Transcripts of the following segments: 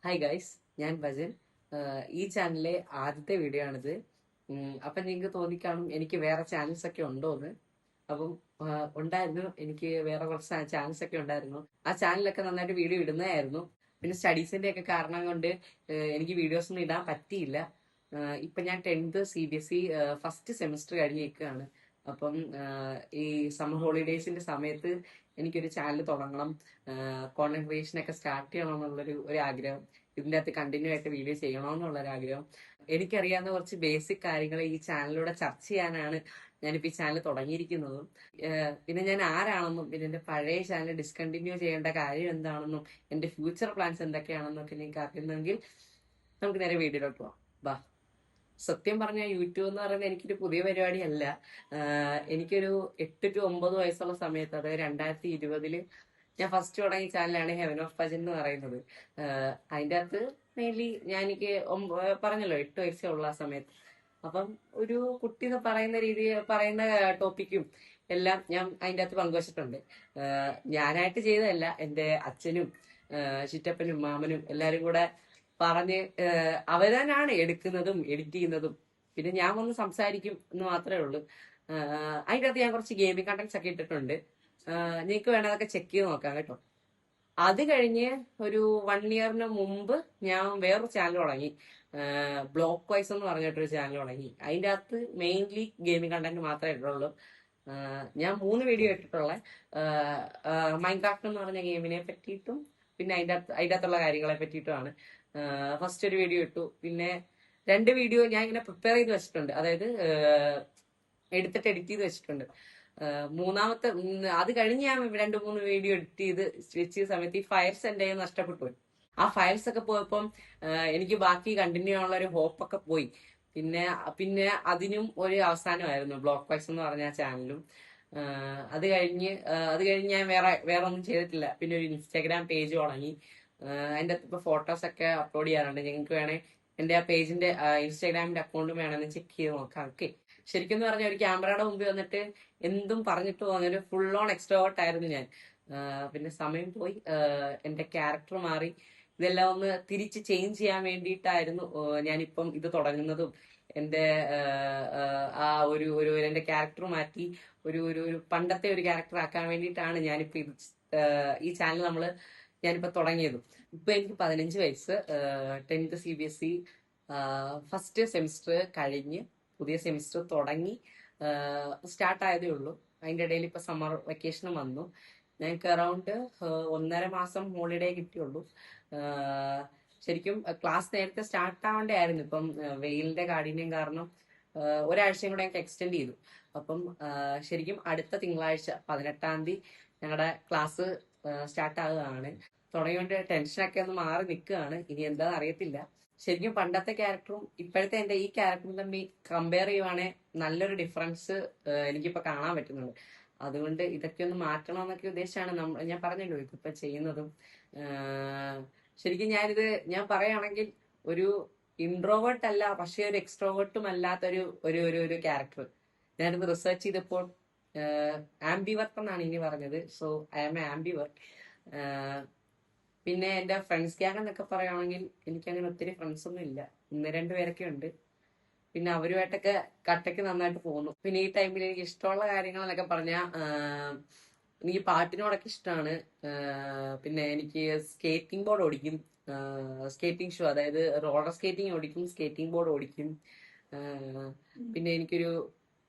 Hi guys, ഞാൻ ഭജൻ. ഈ ചാനലിലെ ആദ്യത്തെ വീഡിയോ ആണിത്. അപ്പം നിങ്ങൾക്ക് തോന്നിക്കാണും എനിക്ക് വേറെ ചാനൽസ് ഒക്കെ ഉണ്ടോ എന്ന്. അപ്പം ഉണ്ടായിരുന്നു, എനിക്ക് വേറെ കുറച്ച് ചാനൽസ് ഒക്കെ ഉണ്ടായിരുന്നു. ആ ചാനലൊക്കെ നന്നായിട്ട് വീഡിയോ ഇടുന്നതായിരുന്നു. പിന്നെ സ്റ്റഡീസിന്റെ ഒക്കെ കാരണം കൊണ്ട് എനിക്ക് വീഡിയോസ് ഒന്നും ഇടാൻ പറ്റിയില്ല. ഇപ്പൊ ഞാൻ 10th CBSE ഫസ്റ്റ് സെമിസ്റ്റർ കഴിഞ്ഞ് നിൽക്കുകയാണ്. അപ്പം ഈ സമ്മർ ഹോളിഡേയ്സിന്റെ സമയത്ത് എനിക്കൊരു ചാനൽ തുടങ്ങണം, കോണ്ടന്റ് ക്രിയേഷൻ ഒക്കെ സ്റ്റാർട്ട് ചെയ്യണം എന്നുള്ളൊരു ആഗ്രഹം. ഇതിൻ്റെ അകത്ത് കണ്ടിന്യൂ ആയിട്ട് വീഡിയോ ചെയ്യണമെന്നുള്ളൊരു ആഗ്രഹം. എനിക്കറിയാവുന്ന കുറച്ച് ബേസിക് കാര്യങ്ങൾ ഈ ചാനലിലൂടെ ചർച്ച ചെയ്യാനാണ് ഞാനിപ്പോൾ ഈ ചാനൽ തുടങ്ങിയിരിക്കുന്നതും. പിന്നെ ഞാൻ ആരാണെന്നും പിന്നെ എൻ്റെ പഴയ ചാനൽ ഡിസ്കണ്ടിന്യൂ ചെയ്യേണ്ട കാര്യം എന്താണെന്നും എൻ്റെ ഫ്യൂച്ചർ പ്ലാൻസ് എന്തൊക്കെയാണെന്നും ഒക്കെ നിങ്ങൾക്ക് അറിയുന്നെങ്കിൽ നമുക്ക് നേരെ വീഡിയോയിലോട്ട് പോവാം. ബാ. സത്യം പറഞ്ഞാൽ യൂട്യൂബ് എന്ന് പറയുന്നത് എനിക്കൊരു പുതിയ പരിപാടിയല്ല. എനിക്കൊരു 8 to 9 വയസ്സുള്ള സമയത്ത്, അതായത് 2020 ഞാൻ ഫസ്റ്റ് തുടങ്ങിയ ചാനലാണ് ഹെവൻ ഓഫ് ഭജൻ എന്ന് പറയുന്നത്. അതിൻ്റെ അകത്ത് മെയിൻലി ഞാൻ എനിക്ക് പറഞ്ഞല്ലോ 8 വയസ്സേ ഉള്ള ആ സമയത്ത്. അപ്പം ഒരു കുട്ടി എന്ന് പറയുന്ന പറയുന്ന ടോപ്പിക്കും എല്ലാം ഞാൻ അതിൻ്റെ അകത്ത് പങ്കുവച്ചിട്ടുണ്ട്. ഞാനായിട്ട് ചെയ്തതല്ല, എൻ്റെ അച്ഛനും ചിറ്റപ്പനും മാമനും എല്ലാരും കൂടെ പറഞ്ഞ് അവരാണ് എടുക്കുന്നതും എഡിറ്റ് ചെയ്യുന്നതും. പിന്നെ ഞാൻ വന്ന് സംസാരിക്കും എന്ന് മാത്രമേ ഉള്ളൂ. അതിൻ്റെ അകത്ത് ഞാൻ കുറച്ച് ഗെയിമിംഗ് കണ്ടന്റ്സ് ഒക്കെ ഇട്ടിട്ടുണ്ട്. നിങ്ങൾക്ക് വേണേ അതൊക്കെ ചെക്ക് ചെയ്ത് നോക്കാം കേട്ടോ. അത് കഴിഞ്ഞ് ഒരു 1 ഇയറിന് മുമ്പ് ഞാൻ വേറൊരു ചാനൽ തുടങ്ങി, ബ്ലോക്ക് വൈസ് എന്ന് പറഞ്ഞിട്ടൊരു ചാനൽ തുടങ്ങി. അതിൻ്റെ അകത്ത് മെയിൻലി ഗെയിമിംഗ് കണ്ടന്റ് മാത്രമേ ഇട്ടുള്ളൂ. ഞാൻ 3 വീഡിയോ ഇട്ടിട്ടുള്ള മൈൻക്രാഫ്റ്റ് എന്ന് പറഞ്ഞ ഗെയിമിനെ പറ്റിയിട്ടും പിന്നെ അതിൻ്റെ അകത്തുള്ള കാര്യങ്ങളെ പറ്റിയിട്ടുമാണ്. ഫസ്റ്റ് ഒരു വീഡിയോ ഇട്ടു. പിന്നെ 2 വീഡിയോ ഞാൻ ഇങ്ങനെ പ്രിപ്പയർ ചെയ്ത് വെച്ചിട്ടുണ്ട്, അതായത് എടുത്തിട്ട് എഡിറ്റ് ചെയ്ത് വെച്ചിട്ടുണ്ട്. മൂന്നാമത്തെ അത് കഴിഞ്ഞ് ഞാൻ 2-3 വീഡിയോ എഡിറ്റ് ചെയ്ത് വെച്ച സമയത്ത് ഈ ഫയൽസ് എൻ്റെ കയ്യിൽ നഷ്ടപ്പെട്ടു പോയി. ആ ഫയൽസ് ഒക്കെ പോയപ്പം എനിക്ക് ബാക്കി കണ്ടിന്യൂ ചെയ്യാനുള്ള ഒരു ഹോപ്പൊക്കെ പോയി. പിന്നെ പിന്നെ അതിനും ഒരു അവസാനമായിരുന്നു ബ്ലോക്ക് വൈസ് എന്ന് പറഞ്ഞ ചാനലും. അത് കഴിഞ്ഞ് ഞാൻ വേറെ ഒന്നും ചെയ്തിട്ടില്ല. പിന്നെ ഒരു ഇൻസ്റ്റാഗ്രാം പേജ് തുടങ്ങി. അതിൻ്റെ അകത്ത് ഇപ്പൊ ഫോട്ടോസ് ഒക്കെ അപ്ലോഡ് ചെയ്യാറുണ്ട്. നിങ്ങൾക്ക് വേണേ എൻ്റെ ആ പേജിന്റെ ഇൻസ്റ്റാഗ്രാമിന്റെ അക്കൗണ്ടും വേണമെന്ന് ചെക്ക് ചെയ്ത് നോക്കാം. ഓക്കെ. ശരിക്കും പറഞ്ഞാൽ ഒരു ക്യാമറയുടെ മുമ്പിൽ വന്നിട്ട് എന്തും പറഞ്ഞിട്ട് പോകുന്നൊരു ഫുൾ ഓൺ എക്സ്ട്രോവേർട്ട് ആയിരുന്നു ഞാൻ. പിന്നെ സമയം പോയി, എന്റെ ക്യാരക്ടർ മാറി. ഇതെല്ലാം ഒന്ന് തിരിച്ച് ചേഞ്ച് ചെയ്യാൻ വേണ്ടിയിട്ടായിരുന്നു ഞാനിപ്പം ഇത് തുടങ്ങുന്നതും. എന്റെ ആ ഒരു എന്റെ ക്യാരക്ടർ മാറ്റി ഒരു പണ്ടത്തെ ഒരു ക്യാരക്ടർ ആക്കാൻ വേണ്ടിയിട്ടാണ് ഞാനിപ്പോ ഈ ചാനൽ ഞാനിപ്പോ തുടങ്ങിയതും. ഇപ്പൊ എനിക്ക് 15 വയസ്സ്. 10th CBSE ഫസ്റ്റ് സെമിസ്റ്റർ കഴിഞ്ഞ് പുതിയ സെമിസ്റ്റർ തുടങ്ങി സ്റ്റാർട്ട് ആയതേ ഉള്ളൂ. അതിന്റെ ഇടയിൽ ഇപ്പൊ സമ്മർ വെക്കേഷനും വന്നു. ഞങ്ങൾക്ക് അറൗണ്ട് 1.5 മാസം ഹോളിഡേ കിട്ടിയുള്ളൂ. ശരിക്കും ക്ലാസ് നേരത്തെ സ്റ്റാർട്ട് ആവേണ്ടേ ആയിരുന്നു. ഇപ്പം വെയിലിന്റെ കാഠിന്യം കാരണം ഒരാഴ്ചയും കൂടെ ഞങ്ങൾക്ക് എക്സ്റ്റെൻഡ് ചെയ്തു. അപ്പം ശരിക്കും അടുത്ത തിങ്കളാഴ്ച 18-ാം തീയതി ഞങ്ങളുടെ ക്ലാസ് സ്റ്റാർട്ട് ആകുകയാണ്. തുടങ്ങിയോണ്ട് ടെൻഷനൊക്കെ ഒന്ന് മാറി നിൽക്കുകയാണ്. ഇനി എന്താണെന്ന് അറിയത്തില്ല. ശരിക്കും പണ്ടത്തെ ക്യാരക്ടറും ഇപ്പോഴത്തെ എന്റെ ഈ ക്യാരക്ടറും തമ്മിൽ കമ്പയർ ചെയ്യുവാണെങ്കിൽ നല്ലൊരു ഡിഫറൻസ് എനിക്കിപ്പോ കാണാൻ പറ്റുന്നുണ്ട്. അതുകൊണ്ട് ഇതൊക്കെ ഒന്ന് മാറ്റണം എന്നൊക്കെ ഉദ്ദേശിച്ചാണ് ഞാൻ പറഞ്ഞല്ലോ ഇതിപ്പോ ചെയ്യുന്നതും. ശരിക്കും ഞാൻ പറയുകയാണെങ്കിൽ ഒരു ഇൻട്രോവേർട്ട് അല്ല, പക്ഷെ ഒരു എക്സ്ട്രോവേർട്ടും അല്ലാത്തൊരു ഒരു ഒരു ഒരു ക്യാരക്ടർ. ഞാനിത് റിസർച്ച് ചെയ്തപ്പോൾ ആംബിവർട്ട് എന്നാണ് ഇനി പറഞ്ഞത്. So I am a ambivert. പിന്നെ എന്റെ ഫ്രണ്ട്സ് ഗ്യാങ് എന്നൊക്കെ പറയുകയാണെങ്കിൽ എനിക്കങ്ങനെ ഒത്തിരി ഫ്രണ്ട്സ് ഒന്നും ഇല്ല. 1-2 പേരൊക്കെ ഉണ്ട്. പിന്നെ അവരുമായിട്ടൊക്കെ കട്ടയ്ക്ക് നന്നായിട്ട് പോകുന്നു. പിന്നെ ഈ ടൈമിൽ എനിക്ക് ഇഷ്ടമുള്ള കാര്യങ്ങൾ എന്നൊക്കെ പറഞ്ഞാൽ എനിക്ക് പാട്ടിനോടൊക്കെ ഇഷ്ടമാണ്. പിന്നെ എനിക്ക് സ്കേറ്റിംഗ് ബോർഡ് ഓടിക്കും, സ്കേറ്റിംഗ് ഷൂ, അതായത് റോളർ സ്കേറ്റിംഗ് ഓടിക്കും, സ്കേറ്റിംഗ് ബോർഡ് ഓടിക്കും. പിന്നെ എനിക്കൊരു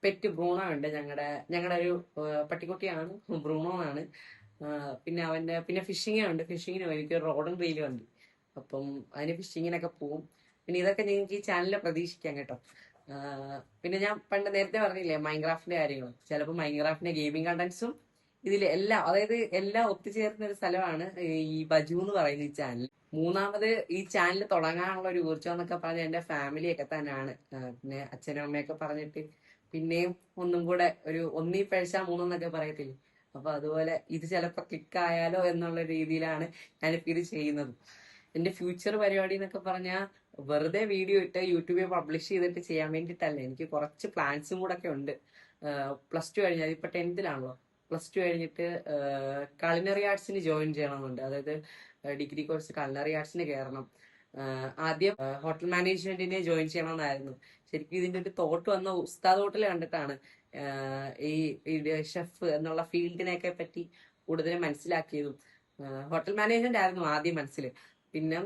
പെറ്റ് ബ്രൂണോ ഉണ്ട്. ഞങ്ങളുടെ ഒരു പട്ടിക്കുട്ടിയാണ്, ബ്രൂണോ ആണ്. പിന്നെ ഫിഷിംഗ് ഉണ്ട്. ഫിഷിങ്ങിന് എനിക്ക് റോഡും റീലും ഉണ്ട്. അപ്പം അതിന് ഫിഷിങ്ങിനൊക്കെ പോവും. പിന്നെ ഇതൊക്കെ നിങ്ങൾക്ക് ഈ ചാനലിൽ പ്രതീക്ഷിക്കാം കേട്ടോ. പിന്നെ ഞാൻ പണ്ട് നേരത്തെ പറഞ്ഞില്ലേ മൈൻക്രാഫ്റ്റിന്റെ കാര്യങ്ങൾ. ചിലപ്പോൾ മൈൻക്രാഫ്റ്റിന്റെ ഗെയിമിംഗ് കണ്ടന്റ്സും എല്ലാം, അതായത് എല്ലാം ഒത്തുചേർന്ന ഒരു സ്ഥലമാണ് ഈ ബജു എന്ന് പറയുന്ന ഈ ചാനൽ. മൂന്നാമത് ഈ ചാനൽ തുടങ്ങാനുള്ള ഒരു ഊർജ്ജം എന്നൊക്കെ പറഞ്ഞാൽ എന്റെ ഫാമിലിയൊക്കെ തന്നെയാണ്. പിന്നെ അച്ഛനും അമ്മയൊക്കെ പറഞ്ഞിട്ട് പിന്നെയും ഒന്നും കൂടെ ഒരു ഒന്നീ പഴച്ച മൂന്നെന്നൊക്കെ പറയത്തില്ലേ, അപ്പൊ അതുപോലെ ഇത് ചിലപ്പോ ക്ലിക്ക് ആയാലോ എന്നുള്ള രീതിയിലാണ് ഞാനിപ്പോ ഇത് ചെയ്യുന്നത്. എന്റെ ഫ്യൂച്ചർ പരിപാടി എന്നൊക്കെ പറഞ്ഞാൽ വെറുതെ വീഡിയോ ഇട്ട് യൂട്യൂബിൽ പബ്ലിഷ് ചെയ്തിട്ട് ചെയ്യാൻ വേണ്ടിയിട്ടല്ല. എനിക്ക് കുറച്ച് പ്ലാൻസും കൂടെ ഒക്കെ ഉണ്ട്. +2 കഴിഞ്ഞാൽ ഇപ്പൊ 10th-ലാണല്ലോ. +2 കഴിഞ്ഞിട്ട് culinary ആർട്സിന് ജോയിൻ ചെയ്യണമെന്നുണ്ട്. അതായത് ഡിഗ്രി കോഴ്സ് culinary ആർട്സിന് കയറണം. ആദ്യം ഹോട്ടൽ മാനേജ്മെന്റിന് ജോയിൻ ചെയ്യണമെന്നായിരുന്നു. ശരിക്കും ഇതിന്റെ ഒരു തോട്ട് വന്ന ഉസ്താദ് ഹോട്ടൽ കണ്ടിട്ടാണ് ഈ ഷെഫ് എന്നുള്ള ഫീൽഡിനെയൊക്കെ പറ്റി കൂടുതൽ മനസ്സിലാക്കിയതും. ഹോട്ടൽ മാനേജ്മെന്റ് ആയിരുന്നു ആദ്യം മനസ്സിൽ. പിന്നെ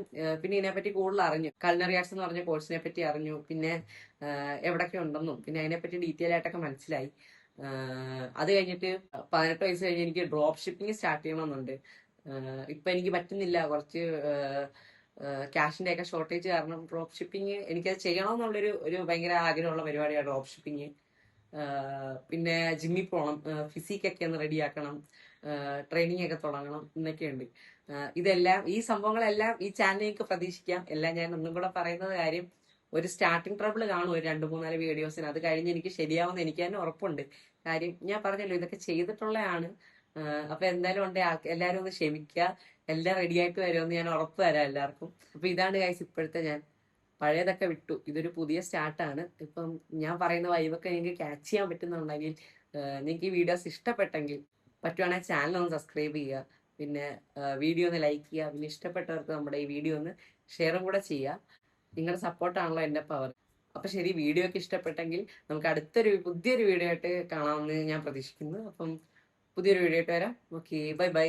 ഇതിനെപ്പറ്റി കൂടുതൽ അറിഞ്ഞു. culinary ആർട്സ് എന്ന് പറഞ്ഞ കോഴ്സിനെ പറ്റി അറിഞ്ഞു. പിന്നെ എവിടൊക്കെ ഉണ്ടെന്നും പിന്നെ അതിനെപ്പറ്റി ഡീറ്റെയിൽ ആയിട്ടൊക്കെ മനസ്സിലായി. അത് കഴിഞ്ഞിട്ട് 18 വയസ്സ് കഴിഞ്ഞ് എനിക്ക് ഡ്രോപ്പ് ഷിപ്പിംഗ് സ്റ്റാർട്ട് ചെയ്യണമെന്നുണ്ട്. ഇപ്പൊ എനിക്ക് പറ്റുന്നില്ല, കുറച്ച് ക്യാഷിന്റെ ഒക്കെ ഷോർട്ടേജ് കാരണം ഡ്രോപ്പ് ഷിപ്പിംഗ് എനിക്കത് ചെയ്യണമെന്നുള്ളൊരു ഭയങ്കര ആഗ്രഹമുള്ള പരിപാടിയാണ് ഡ്രോപ്പ് ഷിപ്പിംഗ്. പിന്നെ ജിമ്മിൽ പോകണം, ഫിസിക്കൊക്കെ ഒന്ന് റെഡിയാക്കണം, ട്രെയിനിങ് ഒക്കെ തുടങ്ങണം എന്നൊക്കെയുണ്ട്. ഇതെല്ലാം ഈ സംഭവങ്ങളെല്ലാം ഈ ചാനലിൽ നിങ്ങൾക്ക് പ്രതീക്ഷിക്കാം. എല്ലാം ഞാൻ ഒന്നും കൂടെ പറയുന്നത് കാര്യം, ഒരു സ്റ്റാർട്ടിങ് ട്രബിൾ കാണും ഒരു 2-3-4 വീഡിയോസിന്. അത് കഴിഞ്ഞ് എനിക്ക് ശരിയാവുന്ന എനിക്ക് തന്നെ ഉറപ്പുണ്ട്. കാര്യം ഞാൻ പറഞ്ഞല്ലോ ഇതൊക്കെ ചെയ്തിട്ടുള്ളതാണ്. അപ്പൊ എന്തായാലും ഉണ്ട്, എല്ലാരും ഒന്ന് ക്ഷമിക്കുക. എല്ലാം റെഡി ആയിട്ട് വരുമെന്ന് ഞാൻ ഉറപ്പ് തരാം എല്ലാവർക്കും. അപ്പൊ ഇതാണ് ഗൈസ് ഇപ്പോഴത്തെ ഞാൻ. പഴയതൊക്കെ വിട്ടു, ഇതൊരു പുതിയ സ്റ്റാർട്ടാണ്. ഇപ്പം ഞാൻ പറയുന്ന വൈബൊക്കെ നിങ്ങൾക്ക് ക്യാച്ച് ചെയ്യാൻ പറ്റുന്നുണ്ടെങ്കിൽ, നിങ്ങൾക്ക് ഈ വീഡിയോസ് ഇഷ്ടപ്പെട്ടെങ്കിൽ പറ്റുവാണെങ്കിൽ ചാനൽ ഒന്ന് സബ്സ്ക്രൈബ് ചെയ്യുക. പിന്നെ വീഡിയോ ഒന്ന് ലൈക്ക് ചെയ്യുക. പിന്നെ ഇഷ്ടപ്പെട്ടവർക്ക് നമ്മുടെ ഈ വീഡിയോ ഒന്ന് ഷെയറും കൂടെ ചെയ്യുക. നിങ്ങളുടെ സപ്പോർട്ടാണല്ലോ എൻ്റെ പവർ. അപ്പൊ ശരി, വീഡിയോ ഒക്കെ ഇഷ്ടപ്പെട്ടെങ്കിൽ നമുക്ക് പുതിയൊരു വീഡിയോ ആയിട്ട് കാണാമെന്ന് ഞാൻ പ്രതീക്ഷിക്കുന്നു. അപ്പം പുതിയൊരു വീഡിയോ ആയിട്ട് വരാം. Okay, bye bye.